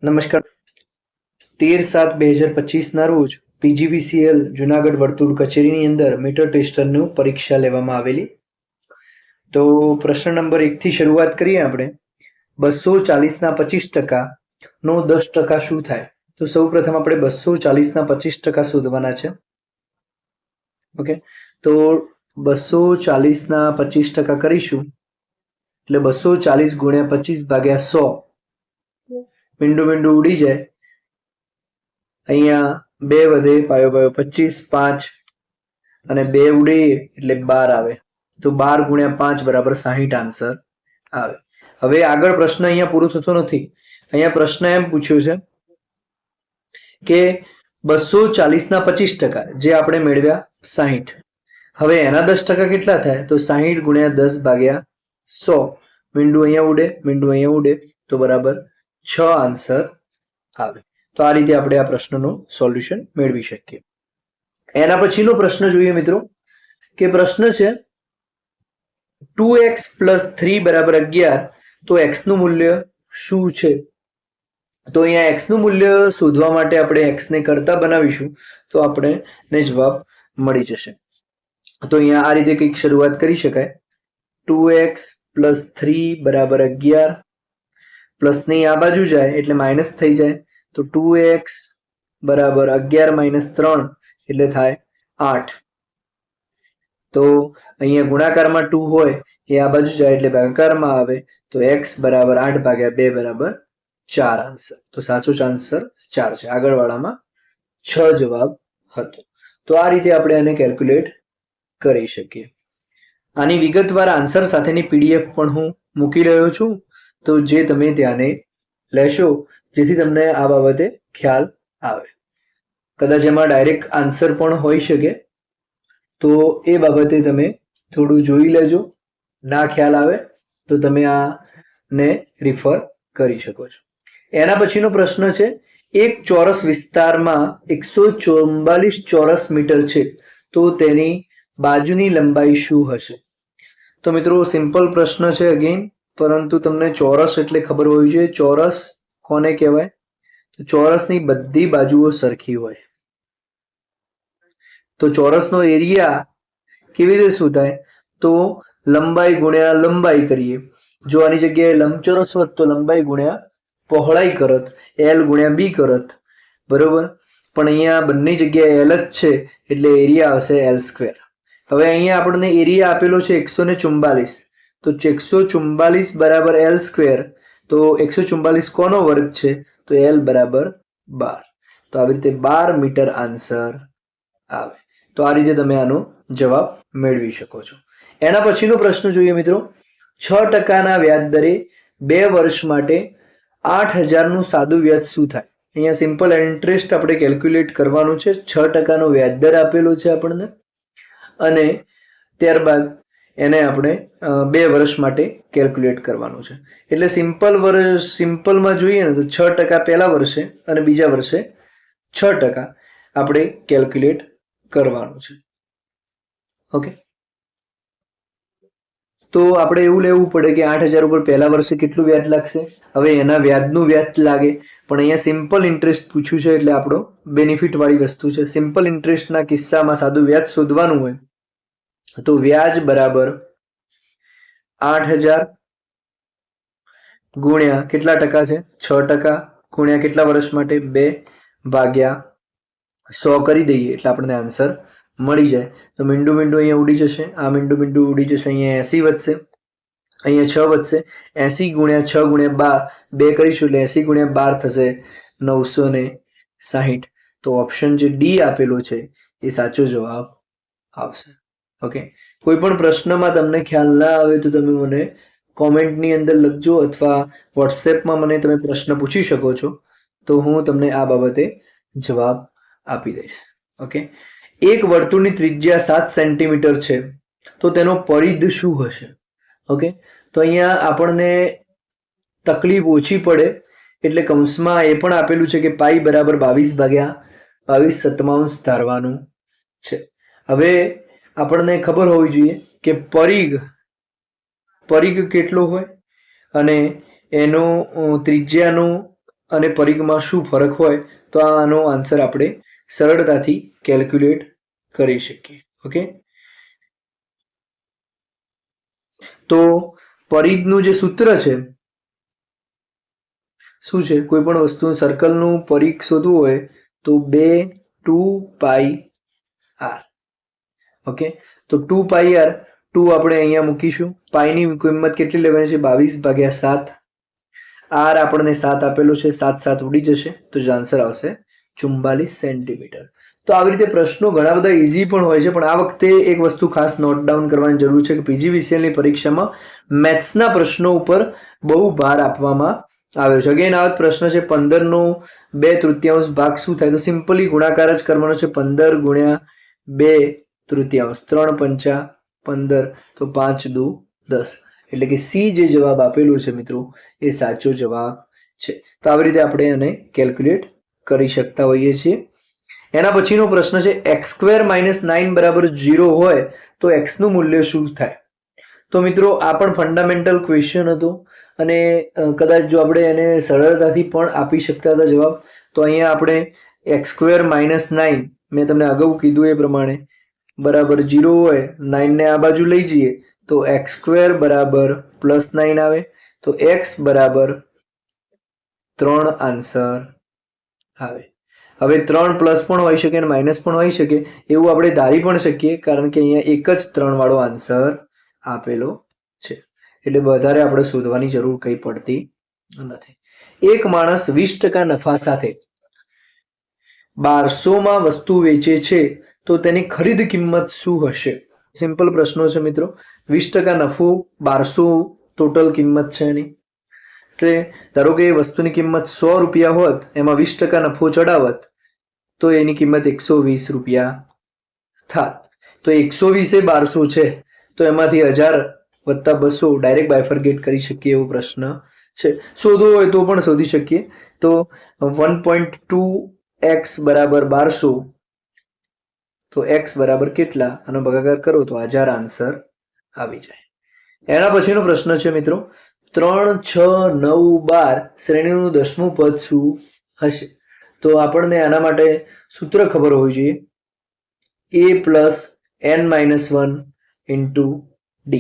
નમસ્કાર. 13/7/2025 રોજ પીજીવીસીએલ જુનાગઢ વર્તુળ કચેરીની અંદર મીટર ટેસ્ટરનું પરીક્ષા લેવામાં આવેલી. તો પ્રશ્ન નંબર 1 થી શરૂઆત કરીએ આપણે. 240 ના 25% નો 10% શું થાય? તો સૌ પ્રથમ આપણે 240 ના 25% શોધવાના છે. ઓકે, તો 240 ના 25% કરીશું એટલે 240 ગુણ્યા 25 ભાગ્યા 100. મીંડું મીંડું ઉડી જાય. અહીંયા 2 વધે, પાયો પાયો 25, 5 અને 2 ઉડે એટલે 12 આવે. તો 12 ગુણ્યા 5 બરાબર 60 આન્સર આવે. હવે આગળ પ્રશ્ન અહીંયા પૂરો થતો નથી. અહીંયા પ્રશ્ન એમ પૂછ્યો છે કે 240 ના 25% જે આપણે મેળવ્યા 60. હવે એના 10% કેટલા થાય? તો 60 ગુણ્યા 10 ભાગ્યા 100. મીંડું અહીંયા ઉડે, મીંડું અહીંયા ઉડે, તો બરાબર 6 આન્સર આવે. તો આ રીતે આપણે આ પ્રશ્નનું સોલ્યુશન મેળવી શકીએ. એના પછીનો પ્રશ્ન જોઈએ મિત્રો, કે પ્રશ્ન છે 2x + 3 = 11, તો x નું મૂલ્ય શું છે? તો અહીંયા x નું મૂલ્ય શોધવા માટે આપણે x ને કરતા બનાવીશું તો આપણને જવાબ મળી જશે. તો અહીંયા આ રીતે કંઈક શરૂઆત કરી શકાય. 2x + 3 = 11, પ્લસ ની આ બાજુ જાય એટલે માઇનસ થઈ જાય, તો 2x = 11 - 3 એટલે થાય 8. તો અહીંયા ગુણાકારમાં 2 હોય એ આ બાજુ જાય એટલે ભાગાકારમાં આવે, તો x = 8/2 = 4 આન્સર. તો સાચો આન્સર 4 છે. આગળવાળામાં 6 જવાબ હતો. તો આ રીતે આપણે આને કેલ્ક્યુલેટ કરી શકીએ. આની વિગતવાર આન્સર સાથેની PDF પણ હું મૂકી રહ્યો છું, તો જે તમે ધ્યાને લેશો જેથી તમને આ બાબતે ખ્યાલ આવે. કદાચ એમાં ડાયરેક્ટ આન્સર પણ હોઈ શકે, તો એ બાબતે તમે થોડું જોઈ લેજો. ના ખ્યાલ આવે તો તમે આને રિફર કરી શકો છો. એના પછીનો પ્રશ્ન છે, એક ચોરસ વિસ્તારમાં 144 ચોરસ મીટર છે, તો તેની બાજુની લંબાઈ શું હશે? તો મિત્રો સિમ્પલ પ્રશ્ન છે અગેન, પરંતુ તમને ચોરસ એટલે ખબર હોવી જોઈએ. ચોરસ કોને કહેવાય? તો ચોરસની બધી બાજુઓ સરખી હોય. તો ચોરસનો એરિયા કેવી રીતે શોધાય? તો લંબાઈ ગુણ્યા લંબાઈ કરીએ. જો આની જગ્યાએ લંબચોરસ હોત તો લંબાઈ ગુણ્યા પહોળાઈ કરત, L ગુણ્યા B કરત, બરોબર. પણ અહીંયા બંને જગ્યાએ L જ છે એટલે એરિયા આવશે L². હવે અહીંયા આપણને એરિયા આપેલો છે 144, તો 144 બરાબર L². તો 144 કોનો વર્ગ છે? તો L બરાબર 12. તો આવી રીતે 12 મીટર આન્સર આવે. તો આ રીતે તમે આનો જવાબ મેળવી શકો છો. એના પછીનો પ્રશ્ન જોઈએ મિત્રો, 6% વ્યાજ દરે 2 વર્ષ માટે 8000 નું સાદું વ્યાજ શું થાય? અહીંયા સિમ્પલ ઇન્ટરેસ્ટ આપણે કેલ્ક્યુલેટ કરવાનું છે. 6% નો વ્યાજ દર આપેલો છે આપણને, અને ત્યારબાદ એને આપણે 2 વર્ષ માટે કેલ્ક્યુલેટ કરવાનું છે. એટલે સિમ્પલમાં જોઈએ ને તો 6% પહેલા વર્ષે અને બીજા વર્ષે 6% આપણે કેલ્ક્યુલેટ કરવાનું છે. ઓકે, તો આપણે એવું લેવું પડે કે 8000 ઉપર પહેલા વર્ષે કેટલું વ્યાજ લાગશે? હવે એના વ્યાજનું વ્યાજ લાગે, પણ અહીંયા સિમ્પલ ઇન્ટરેસ્ટ પૂછ્યું છે એટલે આપણો બેનિફિટ વાળી વસ્તુ છે. સિમ્પલ ઇન્ટરેસ્ટના કિસ્સામાં સાદું વ્યાજ શોધવાનું હોય તો વ્યાજ બરાબર 8000 ગુણ્યા કેટલા ટકા છે? 6%, ગુણ્યા કેટલા વર્ષ માટે? 2 ભાગ્યા 100 કરી દઈએ એટલે આપણને આન્સર મળી જાય. તો મીંડું મીંડું અહીંયા ઉડી જશે, આ મીંડું મીંડું ઉડી જશે, અહીંયા 80 વધશે, અહીંયા 6 વધશે. 80 ગુણ્યા 6 ગુણ્યા 12 2 કરીશું એટલે 80 ગુણ્યા 12 થશે 960. તો ઓપ્શન જે ડી આપેલો છે એ સાચો જવાબ આવશે. ઓકે, કોઈ પણ પ્રશ્નમાં તમને ખ્યાલ ના આવે તો તમે મને કોમેન્ટની અંદર લખજો, અથવા વોટ્સએપમાં મને તમે પ્રશ્ન પૂછી શકો છો, તો હું તમને આ બાબતે જવાબ આપી દઈશ. ઓકે, એક વર્તુળની ત્રિજ્યા 7 સેન્ટીમીટર છે, તો તેનો પરિઘ શું હશે? ઓકે, તો અહીંયા આપણને તકલીફ ઓછી પડે એટલે કૌંસમાં એ પણ આપેલું છે કે પાઈ બરાબર 22/22 ધારવાનું છે. હવે આપણને ખબર હોવી જોઈએ કે પરિઘ કેટલો હોય અને એનો ત્રિજ્યાનું અને પરિઘમાં શું ફરક હોય તો આનો આન્સર આપણે સરળતાથી કેલ્ક્યુલેટ કરી શકીએ. ઓકે, તો પરિઘનું જે સૂત્ર છે શું છે? કોઈ પણ વસ્તુ સર્કલનું પરિઘ શોધવું હોય તો 2 πr. ઓકે, તો 2 πr 2 આપણે અહીંયા મૂકીશું. પાઈની કિંમત કેટલી લેવાની છે? 22/7. આર આપણને 7 આપેલો છે, 7 7 ઉડી જશે તો જ આન્સર આવશે 44 સેન્ટીમીટર. તો આવી રીતે પ્રશ્નો ઘણા બધા ઇઝી પણ હોય છે, પણ આ વખતે એક વસ્તુ ખાસ નોટ ડાઉન કરવાની જરૂર છે કે પીજીવીસીએલની પરીક્ષામાં મેથ્સના પ્રશ્નો ઉપર બહુ ભાર આપવામાં આવ્યો છે. અગેન આ પ્રશ્ન છે 15 નો 2/3 ભાગ શું થાય? તો સિમ્પલી ગુણાકાર જ કરવાનો છે. 15 ગુણ્યા 2/3, 3 પંચા 15 તો 5 દુ 10. એટલે કે સી જે જવાબ આપેલો છે મિત્રો એ સાચો જવાબ છે. તો આવી રીતે આપણે એને કેલ્ક્યુલેટ કરી શકતા હોઈએ છીએ. એના પછીનો પ્રશ્ન છે x² - 9 બરાબર 0 હોય તો x નું મૂલ્ય શું થાય? તો મિત્રો આ પણ ફંડામેન્ટલ ક્વેશ્ચન હતો અને કદાચ જો આપણે એને સરળતાથી પણ આપી શકતા હતા જવાબ. તો અહીંયા આપણે x² - 9 મેં તમને અગાઉ કીધું એ પ્રમાણે બરાબર 0 હોય, 9 ને આ બાજુ લઈ જઈએ તો x² બરાબર +9 આવે, તો x બરાબર 3 આન્સર આવે. હવે 3 પ્લસ પણ હોઈ શકે અને માઇનસ પણ હોઈ શકે એવું આપણે ધારી પણ શકીએ, કારણ કે અહીંયા એક જ 3 વાળો આન્સર આપેલો છે, એટલે વધારે આપણે શોધવાની જરૂર કંઈ પડતી નથી. એક માણસ 20% નફા સાથે 1200 વસ્તુ વેચે છે તો તેની ખરીદ કિંમત શું હશે? સિમ્પલ પ્રશ્નો છે મિત્રો. 20% નફો, 1200 ટોટલ કિંમત છે એની. એટલે ધારો કે વસ્તુની કિંમત 100 રૂપિયા હોત, એમાં 20% નફો ચડાવત તો એની કિંમત 120 રૂપિયા થાત. તો 120 એ 1200 છે તો એમાંથી 1000 વત્તા 200 ડાયરેક્ટ બાયફર્ગેટ કરી શકીએ એવો પ્રશ્ન છે. શોધવો હોય તો પણ શોધી શકીએ. તો 1.2x બરાબર 1200 તો x બરાબર કેટલા? આનો ભાગાકાર કરો તો 1000 આન્સર આવી જાય. એના પછીનો પ્રશ્ન છે મિત્રો 3 6 9 12 શ્રેણીનું 10મું પદ શું હશે? તો આપણને આના માટે સૂત્ર ખબર હોવી જોઈએ. a + n - 1 * d.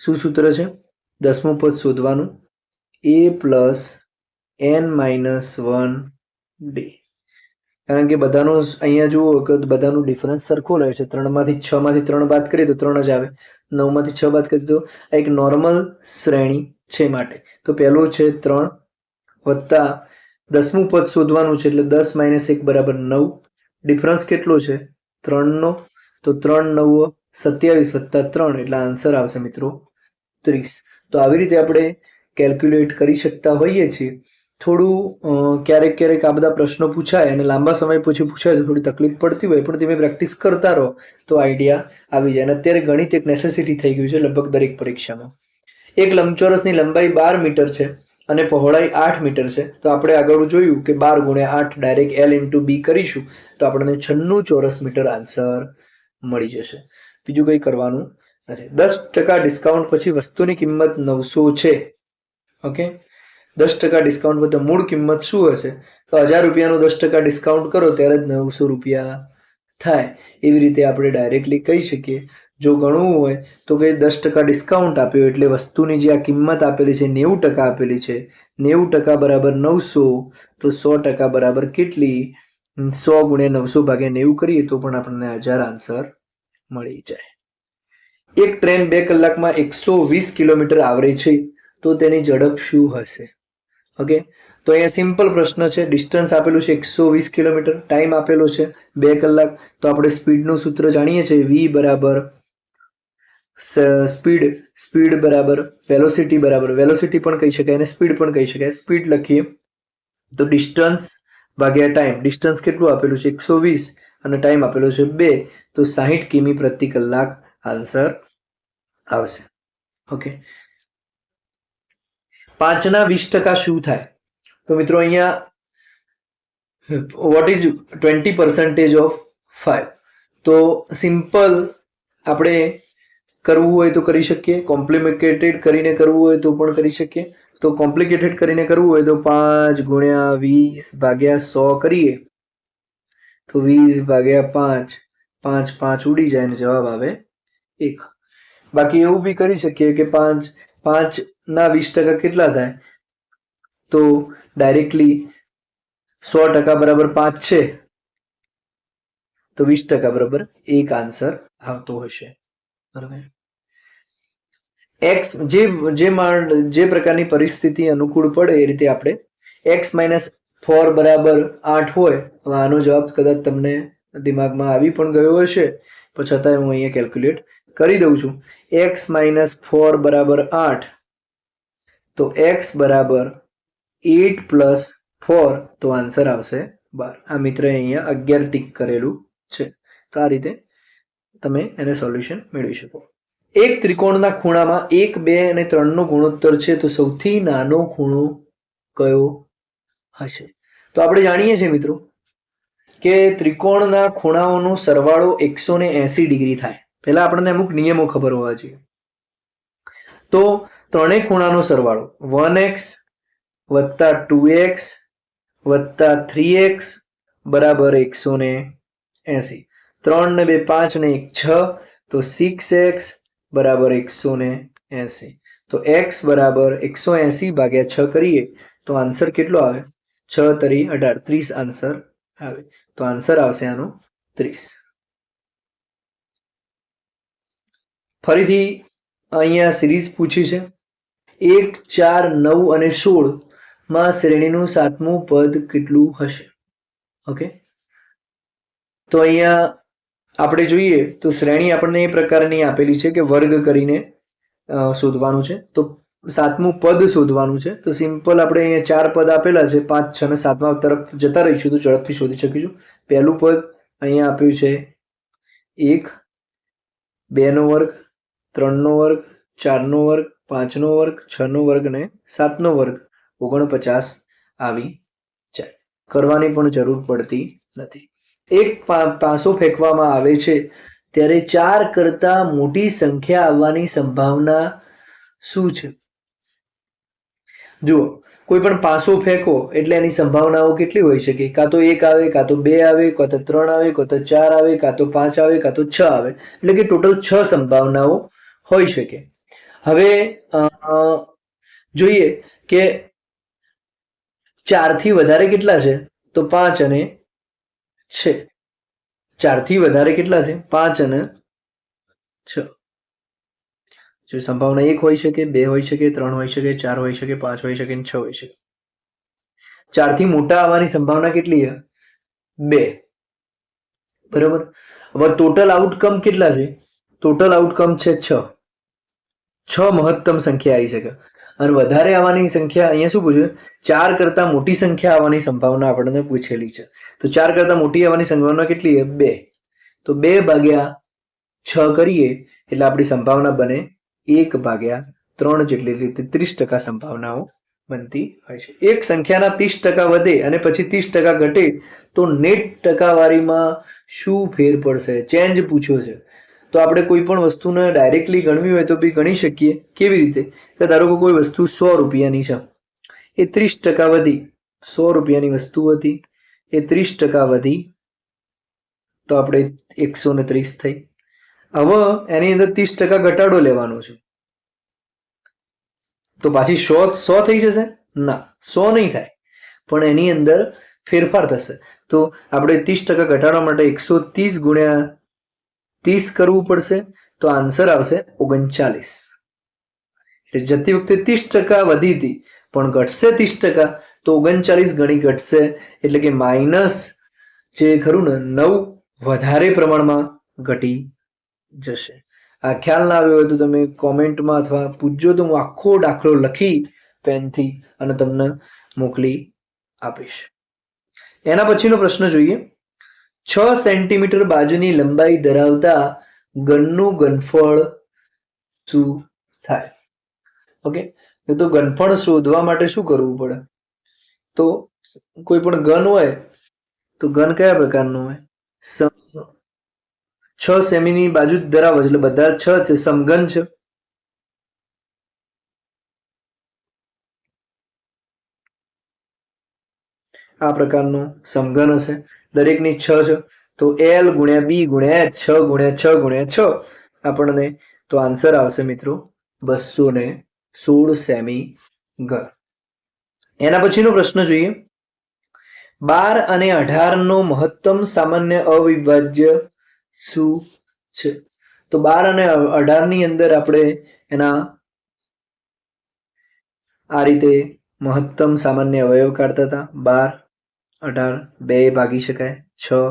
શું સૂત્ર છે? 10મું પદ શોધવાનું a + n - 1 d. કારણ કે બધાનું અહીંયા જુઓ કે બધાનું ડિફરન્સ સરખો રહે છે. 3માંથી 6માંથી 3 બાદ કરીએ તો 3 જ આવે, 9માંથી 6 બાદ કરીએ તો આ એક નોર્મલ શ્રેણી છે માટે. તો પહેલું છે 3 વત્તા 10મું પદ શોધવાનું છે એટલે 10 - 1 બરાબર 9. ડિફરન્સ કેટલો છે? 3નો. તો 3 9 27 વત્તા 3 એટલે આન્સર આવશે મિત્રો 30. તો આવી રીતે આપણે કેલ્ક્યુલેટ કરી શકતા હોઈએ છીએ. થોડું ક્યારેક આ બધા પ્રશ્નો પૂછાય અને લાંબા સમય પછી પૂછાય તો થોડી તકલીફ પડતી હોય, પણ તમે પ્રેક્ટિસ કરતા રહો તો આઈડિયા આવી જાય. અને અત્યારે ગણિત એક નેસેસિટી થઈ ગયું છે લગભગ દરેક પરીક્ષામાં. એક લંબચોરસની લંબાઈ 12 મીટર છે અને પહોળાઈ 8 મીટર છે. તો આપણે આગળ જોયું કે 12 ગુણ્યા 8 ડાયરેક્ટ L × B કરીશું તો આપણને 96 ચોરસ મીટર આન્સર મળી જશે. બીજું કંઈ કરવાનું નથી. 10% ડિસ્કાઉન્ટ પછી વસ્તુની કિંમત 900 છે. ઓકે, 10% ડિસ્કાઉન્ટ પર તો મૂળ કિંમત શું હશે? તો 1000 રૂપિયાનું 10% ડિસ્કાઉન્ટ કરો ત્યારે જ 900 રૂપિયા થાય. એવી રીતે આપણે ડાયરેક્ટલી કહી શકીએ. જો ગણવું હોય તો કે 10% ડિસ્કાઉન્ટ આપ્યો એટલે વસ્તુની જે આ કિંમત આપેલી છે 90% આપેલી છે, 90% બરાબર 900 તો 100% બરાબર કેટલી? 100 ગુણ્યા 900 ભાગ્યા 90 કરીએ તો પણ આપણને 1000 આન્સર મળી જાય. એક ટ્રેન 2 કલાકમાં 120 કિલોમીટર આવરે છે તો તેની ઝડપ શું હશે? ઓકે, તો અહીંયા સિમ્પલ પ્રશ્ન છે. ડિસ્ટન્સ આપેલું છે 120 કિલોમીટર, ટાઈમ આપેલો છે 2 કલાક. તો આપણે સ્પીડનું સૂત્ર જાણીએ છીએ v બરાબર સ્પીડ બરાબર વેલોસિટી બરાબર વેલોસિટી પણ કહી શકાય અને સ્પીડ પણ કહી શકાય. સ્પીડ લખીએ તો ડિસ્ટન્સ ભાગ્યા ટાઈમ. ડિસ્ટન્સ કેટલું આપેલું છે? 120 અને ટાઈમ આપેલો છે 2 તો 60 કિમી પ્રતિ કલાક આન્સર આવશે. ઓકે, 5 ના 20% શું થાય? તો મિત્રો અહીંયા વોટ ઇઝ 20% ઓફ 5? તો સિમ્પલ આપણે કરવું હોય તો કરી શકીએ, કોમ્પ્લિકેટેડ કરીને કરવું હોય તો પણ કરી શકીએ. તો કોમ્પ્લિકેટેડ કરીને કરવું હોય તો 5 ગુણ્યા 20 ભાગ્યા 100 કરીએ તો 20 ભાગ્યા 5, 5 5 ઉડી જાય ને જવાબ આવે 1. બાકી એવું બી કરી શકીએ કે 5 ના 20% કેટલા થાય, તો ડાયરેક્ટલી 100% બરાબર 5 છે તો 20% બરાબર 1 આન્સર આવતો હશે. બરાબર. એક્સ જે પ્રકારની પરિસ્થિતિ અનુકૂળ પડે એ રીતે આપણે x-4 બરાબર 8 હોય. હવે આનો જવાબ કદાચ તમને દિમાગમાં આવી પણ ગયો હશે, પણ છતાંય હું અહીંયા કેલ્ક્યુલેટ કરી દઉં છું. x-4 બરાબર 8, તો x બરાબર 8 પ્લસ 4, તો આન્સર આવશે 12. આ મિત્રએ અહીંયા 11 ટીક કરેલું છે. તો આ રીતે તમે એને સોલ્યુશન મેળવી શકો. એક ત્રિકોણના ખૂણામાં 1, 2 અને 3 નો ગુણોત્તર છે, તો સૌથી નાનો ખૂણો કયો હશે? તો આપણે જાણીએ છીએ મિત્રો કે ત્રિકોણના ખૂણાઓનો સરવાળો 180 ડિગ્રી થાય. પહેલા આપણને અમુક નિયમો ખબર હોવા જોઈએ. તો ત્રણેય ખૂણાનો સરવાળો 1x વત્તા 2x વત્તા 3x બરાબર 180. 3 ને 2 5 ને 1 6, તો 6x બરાબર 180. તો x બરાબર 180 ભાગ્યા 6 કરીએ તો આન્સર કેટલો આવે? 6 તરી 18, 30 આન્સર આવે. તો આન્સર આવશે આનો 30. ફરીથી અહીંયા સિરીઝ પૂછી છે. 1, 4, 9 અને 16 માં શ્રેણીનું 7મું પદ કેટલું હશે? ઓકે, તો અહીંયા આપણે જોઈએ તો શ્રેણી આપણને એ પ્રકારની આપેલી છે કે વર્ગ કરીને શોધવાનું છે. તો 7મું પદ શોધવાનું છે. તો સિમ્પલ આપણે અહીંયા 4 પદ આપેલા છે, 5, 6 અને 7મા તરફ જતા રહીશું તો ઝડપથી શોધી શકીશું. પહેલું પદ અહીંયા આપ્યું છે 1, 2 નો વર્ગ, 3 નો વર્ગ, 4 નો વર્ગ, 5 નો વર્ગ, 6 નો વર્ગ અને 7 નો વર્ગ, 49 આવી જાય. કરવાની પણ જરૂર પડતી નથી. એક પાસો ફેંકવામાં આવે છે ત્યારે 4 કરતા મોટી સંખ્યા આવવાની સંભાવના શું છે? જુઓ, કોઈ પણ પાસો ફેંકો એટલે એની સંભાવનાઓ કેટલી હોઈ શકે? કાં તો 1 આવે, કાં તો 2 આવે, કાં તો 3 આવે, કાં તો 4 આવે, કાં તો 5 આવે, કાં તો 6 આવે. એટલે કે ટોટલ 6 સંભાવનાઓ હોઈ શકે. હવે જોઈએ કે 4 થી વધારે કેટલા છે? તો 5 અને 6. 4 થી વધારે કેટલા છે? 5 અને 6. જો સંભાવના 1 હોઈ શકે, 2 હોઈ શકે, 3 હોઈ શકે, 4 હોઈ શકે, 5 હોઈ શકે, 6 હોઈ શકે. 4 થી મોટા આવવાની સંભાવના કેટલી છે? 2. બરાબર. હવે ટોટલ આઉટકમ કેટલા છે? ટોટલ આઉટકમ છે 6. 6 મહત્તમ સંખ્યા આવી શકે. અને વધારે આવવાની સંખ્યા અહીંયા શું પૂછ્યું? 4 કરતા મોટી સંખ્યા આવવાની સંભાવના આપણને પૂછેલી છે. તો 4 કરતા મોટી આવવાની સંભાવના કેટલી છે? 2. તો 2 ભાગ્યા 6 કરીએ એટલે આપણી સંભાવના બને 1 ભાગ્યા 3 જેટલી, રીતે 30% સંભાવનાઓ બનતી હોય છે. એક સંખ્યાના 30% વધે અને પછી 30% ઘટે તો નેટ ટકાવારીમાં શું ફેર પડશે? ચેન્જ પૂછ્યો છે. તો આપણે કોઈ પણ વસ્તુને ડાયરેક્ટલી ગણવી હોય તો બી ગણી શકીએ. કેવી રીતે? કે ધારો કે કોઈ વસ્તુ 100 રૂપિયાની છે, એ 30% વધી. 100 રૂપિયાની વસ્તુ હતી, એ 30% વધી, તો આપણે 130 થઈ. હવે એની અંદર 30% ઘટાડો લેવાનો છે, તો પાછી 100 થઈ જશે? ના, 100 નહીં થાય, પણ એની અંદર ફેરફાર થશે. તો આપણે 30% ઘટાડવા માટે 130 ગુણ્યા 30 કરવું પડશે. તો આન્સર આવશે 39. એટલે જતી વખતે 30% વધી હતી પણ ઘટશે 30%, તો 39 ગણી ઘટશે. એટલે કે માઇનસ જે ખરું ને 9 વધારે પ્રમાણમાં ઘટી જશે. આ ખ્યાલ ના આવ્યો હોય તો તમે કોમેન્ટમાં અથવા પૂછજો, તો હું આખો દાખલો લખી પેનથી અને તમને મોકલી આપીશ. એના પછીનો પ્રશ્ન જોઈએ. 6 સેન્ટીમીટર બાજુની લંબાઈ ધરાવતા ઘનનું ઘનફળ શું થાય? ઓકે, તો ઘનફળ શોધવા માટે શું કરવું પડે? તો કોઈ પણ ઘન હોય તો ઘન કયા પ્રકારનો હોય? 6 સેમીની બાજુ ધરાવે એટલે બધા 6 છે, સમઘન છે. આ પ્રકારનું સમઘન હશે, દરેકની 6 છે, તો L ગુણ્યા B ગુણ્યા H, 6 ગુણ્યા 6 ગુણ્યા 6 આપણને તો આન્સર આવશે મિત્રો 216 સેમી ઘન. એના પછીનો પ્રશ્ન જોઈએ, 12 અને 18 નો મહત્તમ સામાન્ય અવિભાજ્ય શું છે? તો 12 અને 18 ની અંદર આપણે એના આ રીતે મહત્તમ સામાન્ય અવયવ કાઢતા હતા. 12 18 બે ભાગી શકાય, 6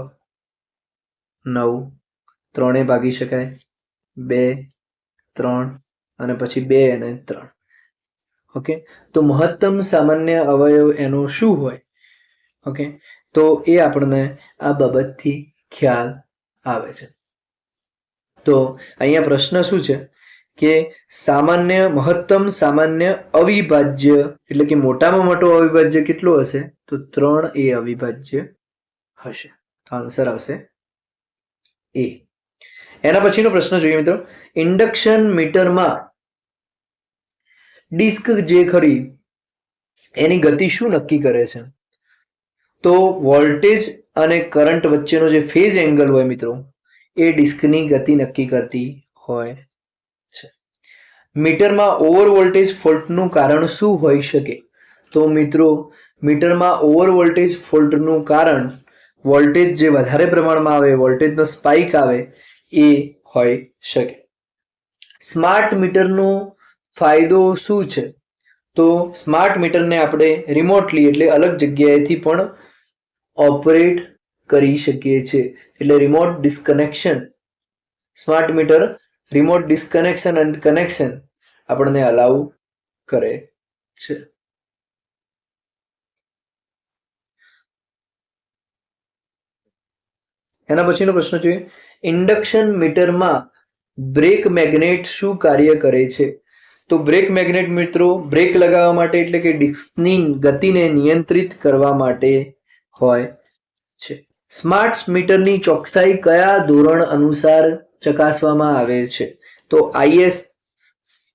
9 3 ભાગી શકાય, 2 3 અને પછી 2 અને 3. ઓકે, તો મહત્તમ સામાન્ય અવયવ એનો શું હોય? ઓકે, તો એ આપણને આ બાબતથી ખ્યાલ આવે છે. તો અહીંયા પ્રશ્ન શું છે કે સામાન્ય મહત્તમ સામાન્ય અવિભાજ્ય એટલે કે મોટામાં મોટો અવિભાજ્ય કેટલો હશે? તો 3 એ અવિભાજ્ય હશે. તો આન્સર આવશે એ. એના પછીનો પ્રશ્ન જોઈએ મિત્રો, ઇન્ડક્શન મીટરમાં ડિસ્ક જે ખરી એની ગતિ શું નક્કી કરે છે? તો વોલ્ટેજ અને કરંટ વચ્ચેનો જે ફેઝ એંગલ હોય મિત્રો, એ ડિસ્કની ગતિ નક્કી કરતી હોય છે. મીટરમાં ઓવર વોલ્ટેજ ફોલ્ટનું કારણ શું હોઈ શકે? તો મિત્રો મીટરમાં ઓવર વોલ્ટેજ ફોલ્ટનું કારણ વોલ્ટેજ જે વધારે પ્રમાણમાં આવે, વોલ્ટેજનો સ્પાઇક આવે એ હોઈ શકે. સ્માર્ટ મીટરનો ફાયદો શું છે? તો સ્માર્ટ મીટરને આપણે રિમોટલી એટલે અલગ જગ્યાએથી પણ ઓપરેટ કરી શકીએ છીએ. એટલે remote disconnection, smart meter remote disconnection and connection આપણને અલાઉ કરે છે. એના પછીનો પ્રશ્ન જોઈએ, ઇન્ડક્શન મીટરમાં બ્રેક મેગ્નેટ શું કાર્ય કરે છે? તો બ્રેક મેગ્નેટ મિત્રો બ્રેક લગાવવા માટે એટલે કે ડિસ્કની ગતિને નિયંત્રિત કરવા માટે હોય છે. સ્માર્ટ મીટરની ચોકસાઈ કયા ધોરણ અનુસાર ચકાસવામાં આવે છે? તો IS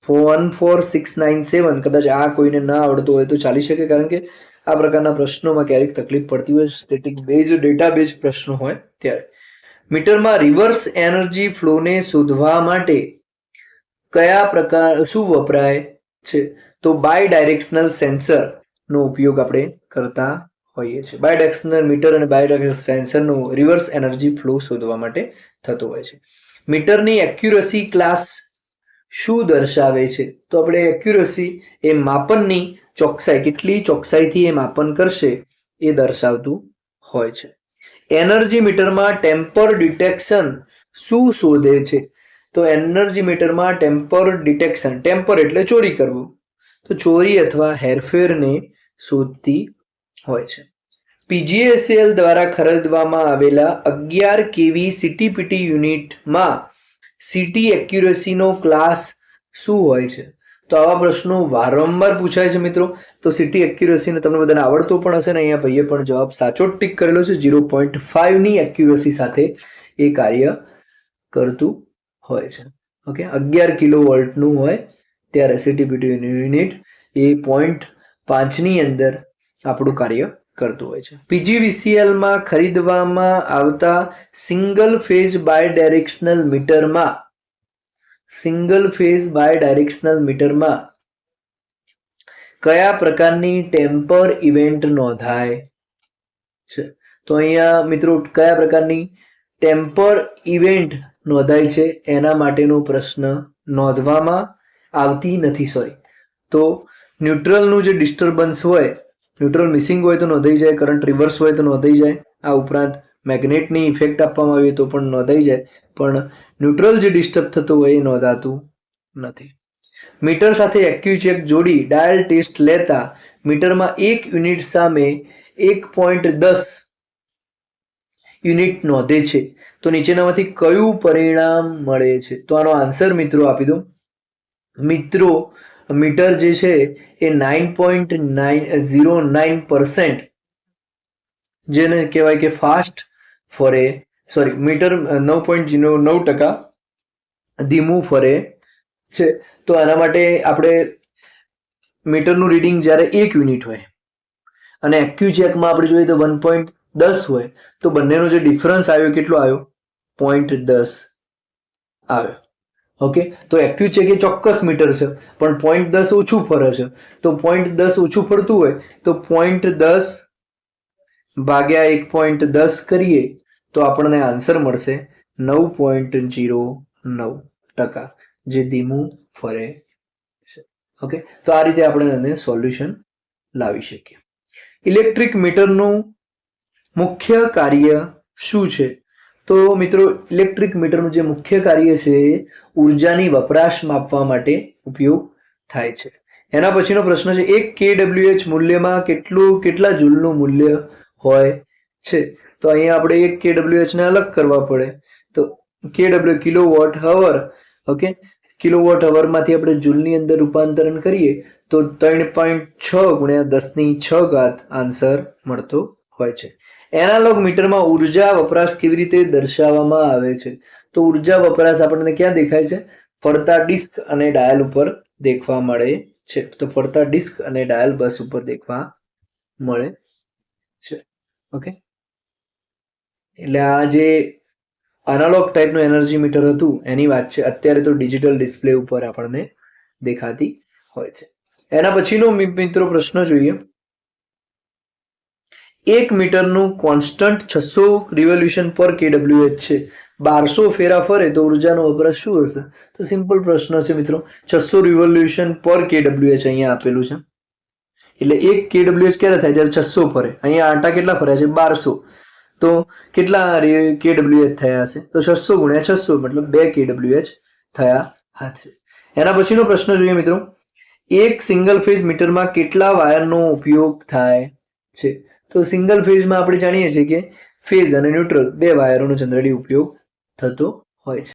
14697. કદાચ આ કોઈને ના આવડતું હોય તો ચાલી શકે, કારણ કે આ પ્રકારના પ્રશ્નોમાં ક્યારેક તકલીફ પડતી હોય, સ્ટેટિક બેઝ ડેટાબેઝ પ્રશ્નો હોય ત્યારે. મીટરમાં રિવર્સ એનર્જી ફ્લોને શોધવા માટે કયા પ્રકાર શું વપરાય છે? તો બાય ડાયરેક્શનલ સેન્સર નો ઉપયોગ આપણે કરતા હોઈએ છીએ. બાય ડાયરેક્શનલ મીટર અને બાય ડાયરેક્શનલ સેન્સરનો રિવર્સ એનર્જી ફ્લો શોધવા માટે થતો હોય છે. મીટરની એક્યુરસી ક્લાસ શું દર્શાવે છે? તો આપણે એક્યુરસી એ માપનની ચોકસાઈ, કેટલી ચોકસાઈથી એ માપન કરશે એ દર્શાવતું હોય છે. એનર્જી મીટરમાં ટેમ્પર ડિટેક્શન શું શોધે છે? તો એનર્જી મીટરમાં ટેમ્પર ડિટેક્શન, ટેમ્પર એટલે ચોરી કરવું, તો ચોરી અથવા હેરફેરને શોધતી હોય છે. PGSEL દ્વારા ખરીદવામાં આવેલા 11 kV CTPT યુનિટમાં સીટી એક્યુરસીનો ક્લાસ શું હોય છે? તો આવા પ્રશ્નો વારંવાર પૂછાય છે મિત્રો. તો સીટી એક્યુરસીને તમને બધાને આવડતો પણ હશે ને, અહીંયા ભાઈએ પણ જવાબ સાચો ટીક કરેલો છે. 0.5 ની એક્યુરસી સાથે એ કાર્ય કરતું હોય છે. ઓકે, 11 કિલો વોલ્ટનું હોય ત્યારે CTPT યુનિટ એ 0.5 ની અંદર આપણું કાર્ય કરતું હોય છે. PGVCL માં ખરીદવામાં આવતા સિંગલ ફેઝ બાય ડાયરેક્શનલ મીટરમાં કયા પ્રકારની ટેમ્પર ઇવેન્ટ નોંધાય છે? તો અહીંયા મિત્રો કયા પ્રકારની ટેમ્પર ઇવેન્ટ નોંધાય છે એના માટેનો પ્રશ્ન નોંધવામાં આવતી નથી. તો ન્યુટ્રલનું જે ડિસ્ટર્બન્સ હોય, ન્યુટ્રલ મિસિંગ હોય તો નોંધાઈ જાય, કરંટ રિવર્સ હોય તો નોંધાઈ જાય, આ ઉપરાંત મેગ્નેટની ઇફેક્ટ આપવામાં આવી તો પણ નોંધાઈ જાય, પણ ન્યુટ્રલ જે ડિસ્ટર્બ થતું હોય એ નોંધાતું નથી. મીટર સાથે એક્યુચેક જોડી ડાયલ ટેસ્ટ લેતા મીટરમાં 1 યુનિટ સામે 1.10 યુનિટ નોંધે છે, તો નીચેનામાંથી કયું પરિણામ મળે છે? તો આનો આન્સર મિત્રો આપી દો. મિત્રો મીટર જે છે એ 9.09% જેને કહેવાય કે ફાસ્ટ ફરે, મીટર 9.09% ધીમું ફરે છે. તો આના માટે આપણે મીટરનું રીડિંગ જ્યારે 1 યુનિટ હોય અને એક્યુચેકમાં આપણે જોઈએ તો 1.10 હોય તો બંનેનો જે ડિફરન્સ આવ્યો કેટલો આવ્યો 0.10 આવ્યો. ઓકે, તો એક્યુચેક એ ચોક્કસ મીટર છે પણ 0.10 ઓછું ફરે છે, તો 0.10 ઓછું ફરતું હોય તો 0.10 ભાગ્યા 1.10 કરીએ તો આપણને આન્સર મળશે 9.09%, જે ધીમું ફરે છે. ઓકે, તો આ રીતે આપણે આને સોલ્યુશન લાવી શકીએ. ઇલેક્ટ્રિક મીટરનું મુખ્ય કાર્ય શું છે? તો મિત્રો ઇલેક્ટ્રિક મીટરનું જે મુખ્ય કાર્ય છે એ ઉર્જાની વપરાશ માપવા માટે ઉપયોગ થાય છે. એના પછીનો પ્રશ્ન છે 1 kWh મૂલ્યમાં કેટલા જૂલનું મૂલ્ય હોય છે? તો અહીંયા આપણે 1 kWh ને અલગ કરવા પડે, તો kW kilowatt hour. Okay, kilowatt અવરમાંથી આપણે જૂલની અંદર રૂપાંતરણ કરીએ તો 3.6 ગુણ્યા 10⁶ આન્સર મળતો હોય છે. એનાલોગ મીટરમાં ઉર્જા વપરાશ કેવી રીતે દર્શાવવામાં આવે છે? તો ઉર્જા વપરાશ આપણને ક્યાં દેખાય છે? ફરતા ડિસ્ક અને ડાયલ ઉપર દેખવા મળે છે. તો ફરતા ડિસ્ક અને ડાયલ બસ ઉપર દેખવા મળે છે. ઓકે, એટલે આ જે એનાલોગ ટાઈપનું એનર્જી મીટર હતું એની વાત છે. અત્યારે તો ડિજિટલ ડિસ્પ્લે ઉપર આપણને દેખાતી હોય છે. એના પછીનો મિત્રો પ્રશ્ન જોઈએ. 1 મીટરનું કોન્સ્ટન્ટ 600 રિવોલ્યુશન પર kWh છે. 1200 ફેરા ફરે તો ઉર્જાનો વપરાશ શું હશે? તો સિમ્પલ પ્રશ્ન છે મિત્રો. 600 રિવોલ્યુશન પર kWh અહીંયા આપેલું છે. એટલે 1 kWh ક્યારે થાય? જ્યારે 600 ફરે. અહીંયા આટા કેટલા ફર્યા છે? 1200. તો કેટલા kWh થયા હશે? તો 600 ગુણ્યા 600 મતલબ 2 kWh થયા હશે. એના પછીનો પ્રશ્ન જોઈએ મિત્રો. એક સિંગલ ફેઝ મીટરમાં કેટલા વાયરનો ઉપયોગ થાય છે? તો સિંગલ ફેઝમાં આપણે જાણીએ છીએ કે ફેઝ અને ન્યુટ્રલ બે વાયરોનો જનરલી ઉપયોગ થતો હોય છે.